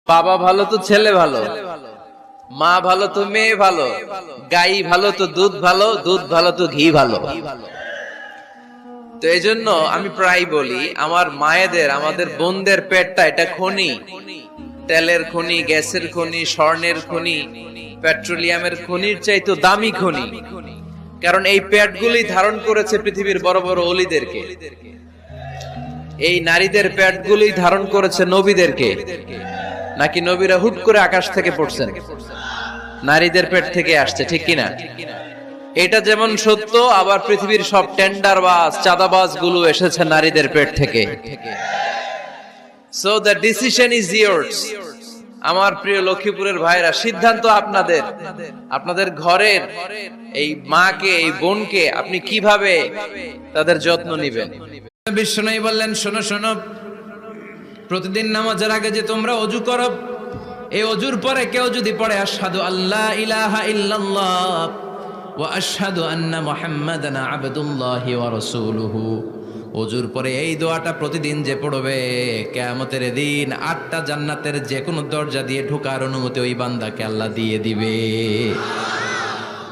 বাবা ভালো তো ছেলে ভালো, মা ভালো তো মেয়ে ভালো, গাই ভালো তো দুধ ভালো, দুধ ভালো তো ঘি ভালো। তো এই জন্য আমি প্রায় বলি, আমার মায়েদের, আমাদের বোনদের পেটটা এটা খনি, তেলের খনি, গ্যাসের খনি, স্বর্ণের খনি, পেট্রোলিয়ামের খনির চাইতে দামি খনি। কারণ এই পেটগুলি ধারণ করেছে পৃথিবীর বড় বড় অলিদেরকে। এই নারীদের পেটগুলি ধারণ করেছে নবীদেরকে। নাকি নবীরা হুট করে আকাশ থেকে পড়ছেন? নারীদের পেট থেকে আসছে, ঠিক কিনা? এটা যেমন সত্য, আবার পৃথিবীর সব টেন্ডারবাজ, চাঁদাবাজ গুলো এসেছে নারীদের পেট থেকে। So the decision is years. আমার প্রিয় লক্ষ্মীপুরের ভাইরা, সিদ্ধান্ত আপনাদের। আপনাদের ঘরের এই মাকে, এই বোনকে আপনি কিভাবে তাদের যত্ন নেবেন। বিশ্বনবী বললেন, শোনো শোনো, প্রতিদিন নামাজের আগে যে তোমরা ওযু করো, এই ওযুর পরে কেউ যদি পড়ে আশহাদু আল্লা ইলাহা ইল্লাল্লাহ ওয়া আশহাদু আন্না মুহাম্মাদান আবদুল্লাহি ওয়া রাসূলুহু, ওযুর পরে এই দোয়াটা প্রতিদিন যে পড়বে, কিয়ামতের দিন 8টা জান্নাতের যে কোনো দরজা দিয়ে ঢোকার অনুমতি ওই বান্দাকে আল্লাহ দিয়ে দিবে।